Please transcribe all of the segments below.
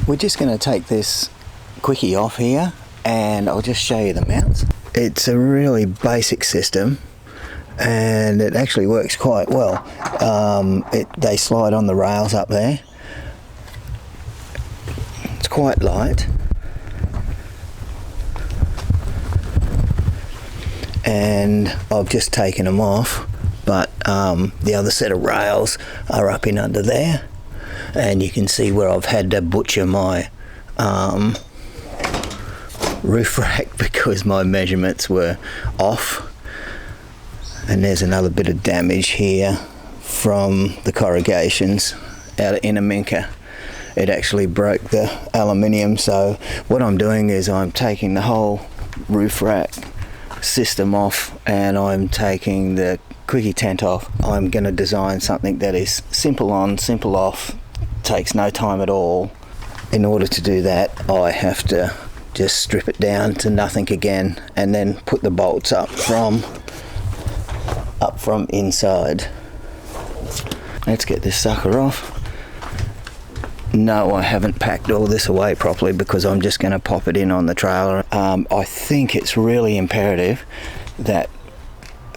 We're just going to take this Quickie off here and I'll just show you the mounts. It's a really basic system and it actually works quite well. They slide on the rails up there. It's quite light. And I've just taken them off, but the other set of rails are up in under there, and you can see where I've had to butcher my roof rack because my measurements were off. And there's another bit of damage here from the corrugations out of Inaminka. It actually broke the aluminium, so what I'm doing is I'm taking the whole roof rack system off and I'm taking the Quickie tent off. I'm going to design something that is simple on, simple off, takes no time at all. In order to do that, I have to just strip it down to nothing again and then put the bolts up from inside. Let's get this sucker off. No, I haven't packed all this away properly because I'm just going to pop it in on the trailer. I think it's really imperative that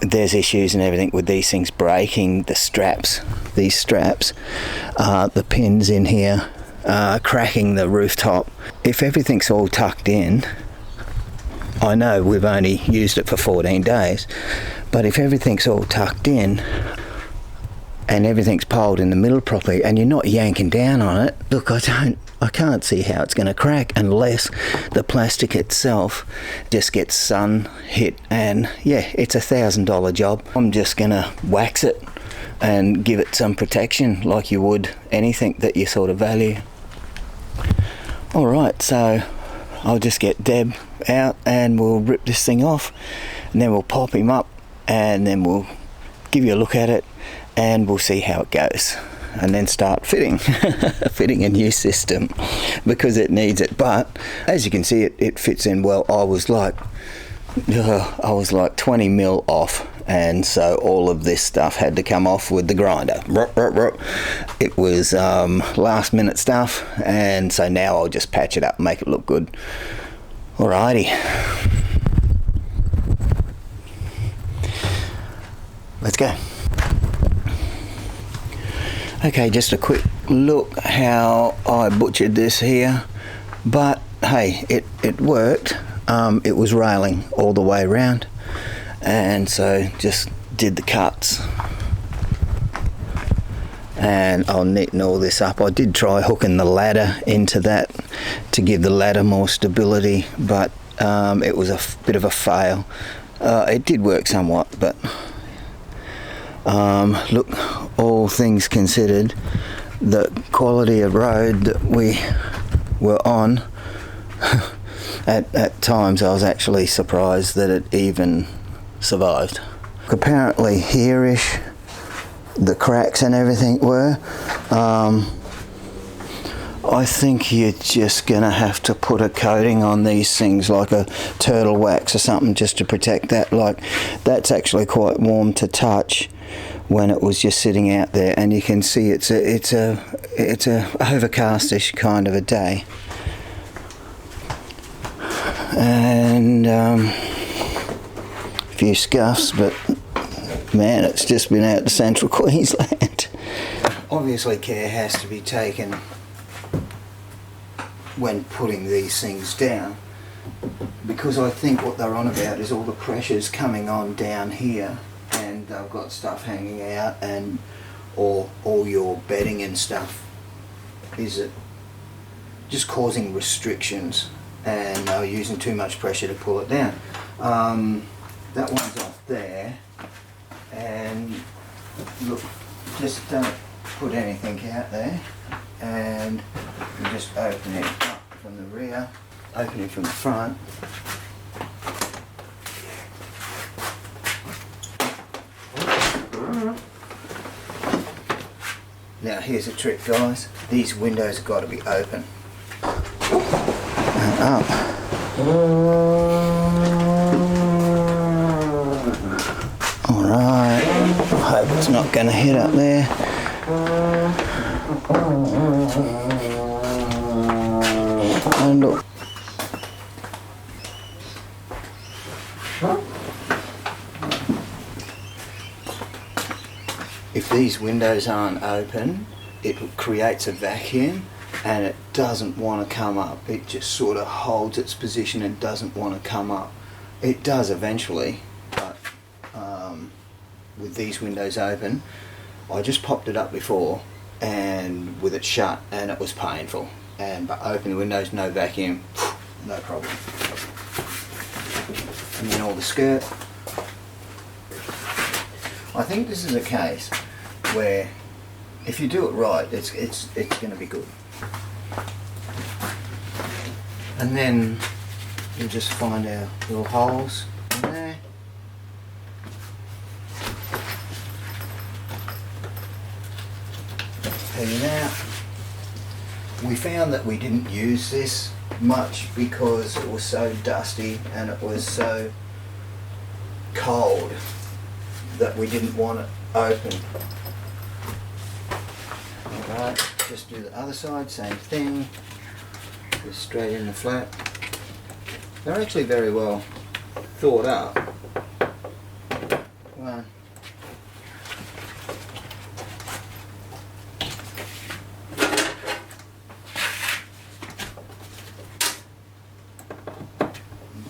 there's issues and everything with these things breaking the straps. These straps, the pins in here, cracking the rooftop. If everything's all tucked in, I know we've only used it for 14 days, but if everything's all tucked in, and everything's piled in the middle properly and you're not yanking down on it, look, I can't see how it's going to crack unless the plastic itself just gets sun hit, and yeah, it's $1,000 job. I'm just going to wax it and give it some protection like you would anything that you sort of value. Alright, so I'll just get Deb out and we'll rip this thing off and then we'll pop him up and then we'll give you a look at it and we'll see how it goes and then start fitting a new system because it needs it. But as you can see, it fits in well. I was like 20 mil off, and so all of this stuff had to come off with the grinder. It was last minute stuff, and so now I'll just patch it up and make it look good. Alrighty, let's go. Okay, just a quick look how I butchered this here, but hey, it worked. It was railing all the way around, and so just did the cuts, and I'll neaten all this up. I did try hooking the ladder into that to give the ladder more stability, but it was a bit of a fail. It did work somewhat, but look, all things considered, the quality of road that we were on, at times I was actually surprised that it even survived. Apparently here-ish the cracks and everything were. I think you're just gonna have to put a coating on these things, like a turtle wax or something, just to protect that. Like, that's actually quite warm to touch when it was just sitting out there, and you can see it's a overcastish kind of a day, and a few scuffs, but man, it's just been out to central Queensland. Obviously care has to be taken when putting these things down, because I think what they're on about is all the pressures coming on down here, and they've got stuff hanging out, and or all your bedding and stuff is it just causing restrictions, and they're using too much pressure to pull it down. That one's off there, and look, just don't put anything out there, and you just open it up from the rear, open it from the front. Now here's a trick, guys. These windows have got to be open and up. Alright, I hope it's not going to hit up there. And look. If these windows aren't open, it creates a vacuum and it doesn't want to come up. It just sort of holds its position and doesn't want to come up. It does eventually, but with these windows open, I just popped it up before and with it shut, and it was painful. But open the windows, no vacuum, no problem. And then all the skirt. I think this is a case where if you do it right, it's going to be good. And then you'll just find our little holes in there. Heading out. We found that we didn't use this much because it was so dusty and it was so cold that we didn't want it open. Alright, just do the other side, same thing. Just straight in the flat. They're actually very well thought up. One.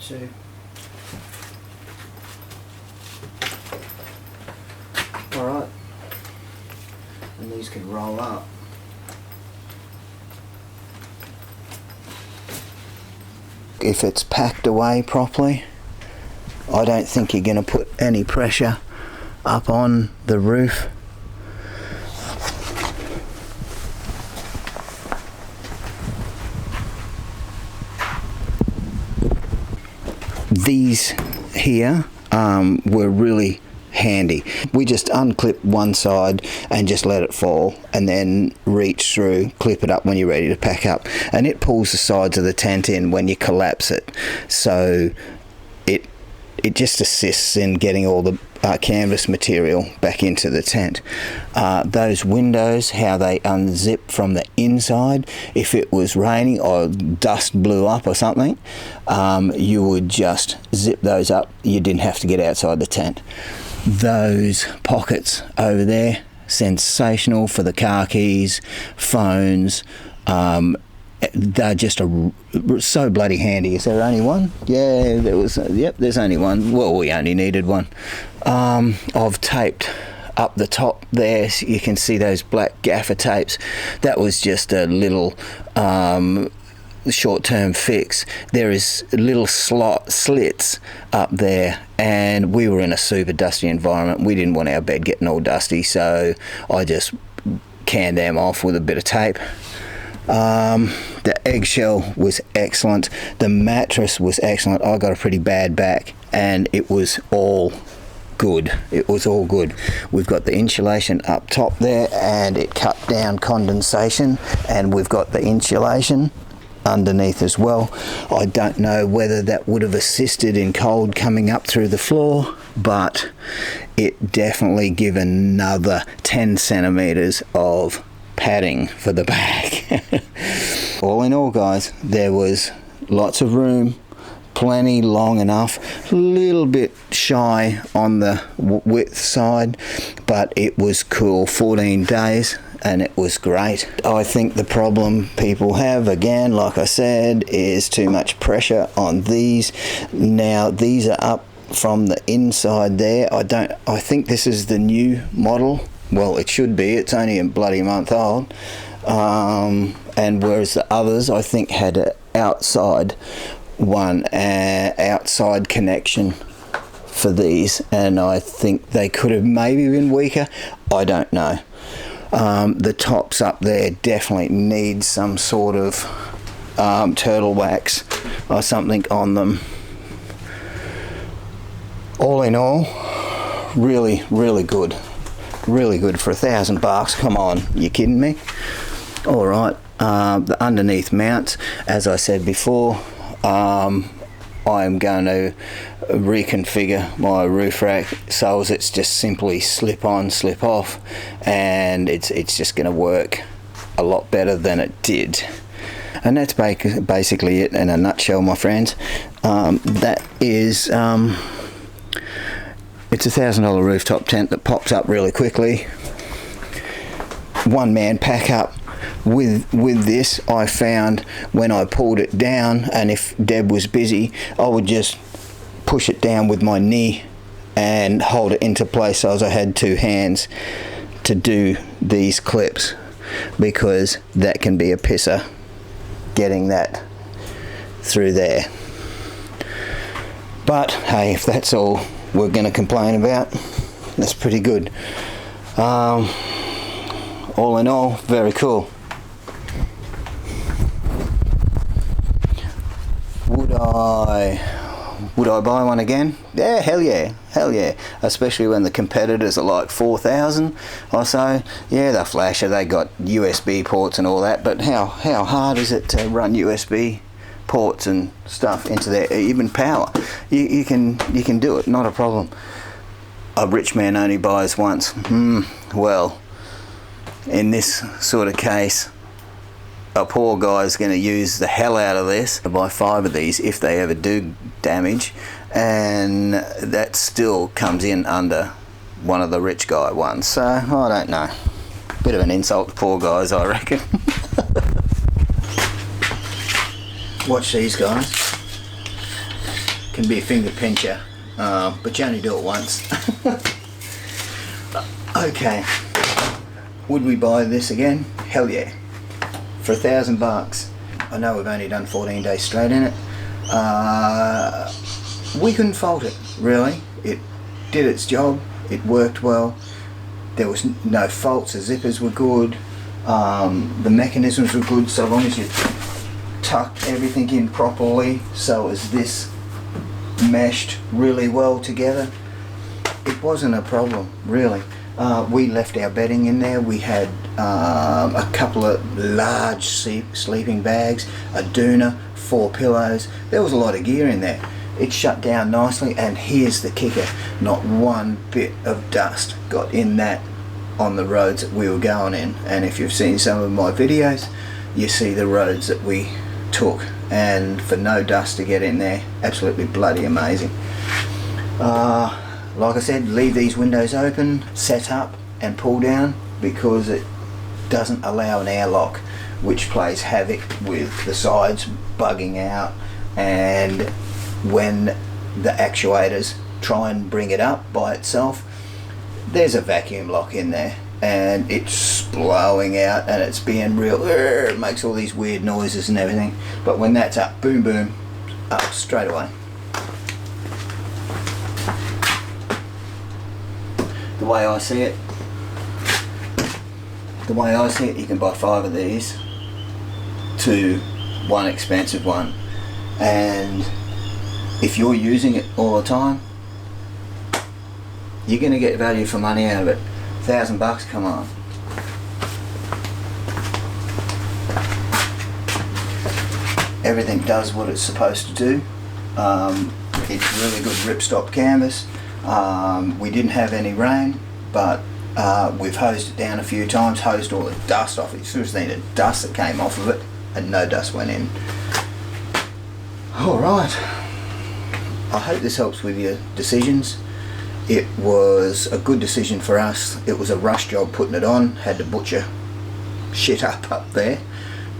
Two. Alright, and these can roll up. If it's packed away properly, I don't think you're going to put any pressure up on the roof. These here were really handy. We just unclip one side and just let it fall, and then reach through, clip it up when you're ready to pack up, and it pulls the sides of the tent in when you collapse it, so it just assists in getting all the canvas material back into the tent. Those windows, how they unzip from the inside, if it was raining or dust blew up or something, you would just zip those up. You didn't have to get outside the tent. Those pockets over there, sensational for the car keys, phones. They're just so bloody handy. Is there only one? Yeah, there was. Yep, there's only one. Well, we only needed one. I've taped up the top there, so you can see those black gaffer tapes. That was just a little short-term fix. There is little slits up there, and we were in a super dusty environment. We didn't want our bed getting all dusty, so I just canned them off with a bit of tape. The eggshell was excellent. The mattress was excellent. I got a pretty bad back, and it was all good. It was all good. We've got the insulation up top there, and it cut down condensation, and we've got the insulation underneath as well. I don't know whether that would have assisted in cold coming up through the floor, but it definitely gave another 10 centimeters of padding for the back. All in all, guys, there was lots of room, plenty long enough, a little bit shy on the width side, but it was cool. 14 days and it was great. I think the problem people have, again, like I said, is too much pressure on these. Now these are up from the inside there. I think this is the new model. Well, it should be. It's only a bloody month old. And whereas the others, I think, had an outside outside connection for these, and I think they could have maybe been weaker. I don't know. The tops up there definitely need some sort of turtle wax or something on them. All in all, really, really good. Really good for $1,000. Come on, you kidding me? All right, the underneath mounts, as I said before, I'm going to reconfigure my roof rack so as it's just simply slip on, slip off, and it's just going to work a lot better than it did. And that's basically it in a nutshell, my friends. That is it's a $1,000 rooftop tent that pops up really quickly. One man pack up. With this, I found when I pulled it down, and if Deb was busy, I would just push it down with my knee and hold it into place, so as I had two hands to do these clips, because that can be a pisser getting that through there. But hey, if that's all we're going to complain about, that's pretty good. All in all, very cool. Would I buy one again? Yeah, hell yeah, hell yeah. Especially when the competitors are like 4,000 or so. Yeah, they're flasher, they got USB ports and all that, but how hard is it to run USB ports and stuff into there? Even power, you can do it, not a problem. A rich man only buys once. Well, in this sort of case, a poor guy's going to use the hell out of this to buy 5 of these if they ever do damage, and that still comes in under one of the rich guy ones. So I don't know, bit of an insult to poor guys, I reckon. Watch these guys, can be a finger pincher, but you only do it once. Okay, would we buy this again? Hell yeah. For $1,000. I know we've only done 14 days straight in it. We couldn't fault it, really. It did its job, it worked well, there was no faults, the zippers were good, the mechanisms were good, so long as you tucked everything in properly, so as this meshed really well together, it wasn't a problem, really. We left our bedding in there. We had a couple of large sleeping bags, a doona, 4 pillows. There was a lot of gear in there. It shut down nicely, and here's the kicker, not one bit of dust got in that on the roads that we were going in. And if you've seen some of my videos, you see the roads that we took, and for no dust to get in there, absolutely bloody amazing. Like I said, leave these windows open, set up and pull down, because it doesn't allow an airlock, which plays havoc with the sides bugging out, and when the actuators try and bring it up by itself, there's a vacuum lock in there and it's blowing out and it's being real, it makes all these weird noises and everything. But when that's up, boom boom, up straight away. The way I see it, you can buy 5 of these to one expensive one, and if you're using it all the time, you're going to get value for money out of it. $1,000, come on. Everything does what it's supposed to do. It's really good ripstop canvas. We didn't have any rain, but we've hosed it down a few times, hosed all the dust off it. As soon as the dust that came off of it, and no dust went in. Alright, I hope this helps with your decisions. It was a good decision for us. It was a rush job putting it on, had to butcher shit up there,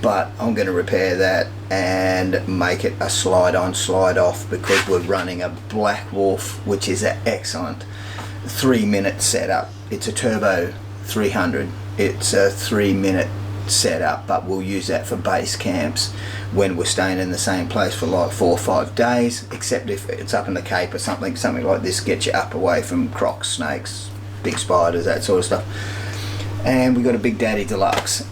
but I'm going to repair that and make it a slide on slide off, because we're running a Black Wolf, which is an excellent 3-minute setup. It's a turbo 300, it's a 3-minute setup, but we'll use that for base camps when we're staying in the same place for like 4 or 5 days, except if it's up in the Cape or something like this, gets you up away from crocs, snakes, big spiders, that sort of stuff. And we got a Big Daddy Deluxe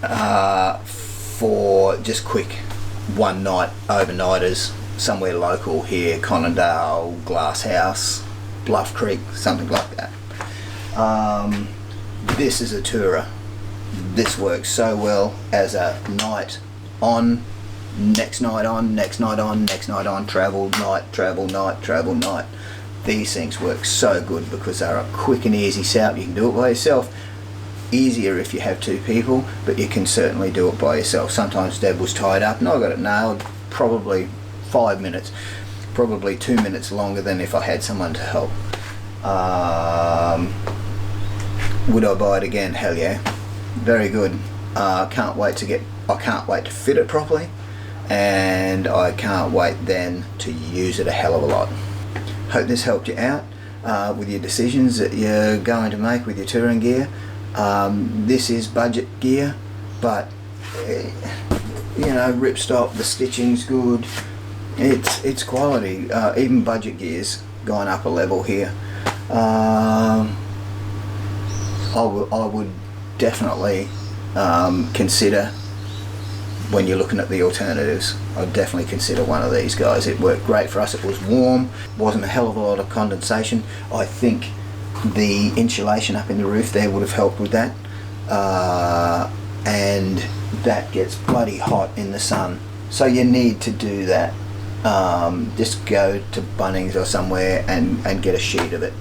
for just quick one night overnighters somewhere local here, Conondale, Glasshouse, Bluff Creek, something like that. This is a tourer. This works so well as a night on, next night on, next night on, next night on, travel night, travel night, travel night. These things work so good because they're a quick and easy setup. You can do it by yourself. easier if you have 2 people, but you can certainly do it by yourself. Sometimes Deb was tied up and I got it nailed probably 5 minutes, probably 2 minutes longer than if I had someone to help. Would I buy it again? Hell yeah, very good. I can't wait to fit it properly, and I can't wait then to use it a hell of a lot. Hope this helped you out with your decisions that you're going to make with your touring gear. This is budget gear, but you know, ripstop, the stitching's good, it's quality. Even budget gear's gone up a level here. I would definitely consider, when you're looking at the alternatives, I'd definitely consider one of these guys. It worked great for us. It was warm, wasn't a hell of a lot of condensation. I think the insulation up in the roof there would have helped with that, and that gets bloody hot in the sun, so you need to do that. Just go to Bunnings or somewhere and get a sheet of it.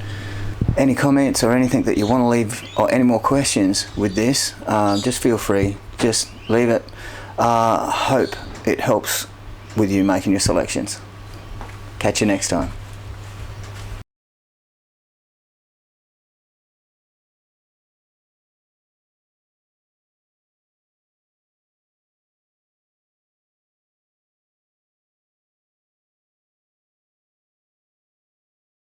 Any comments or anything that you want to leave, or any more questions with this, just feel free, just leave it. Hope it helps with you making your selections. Catch you next time.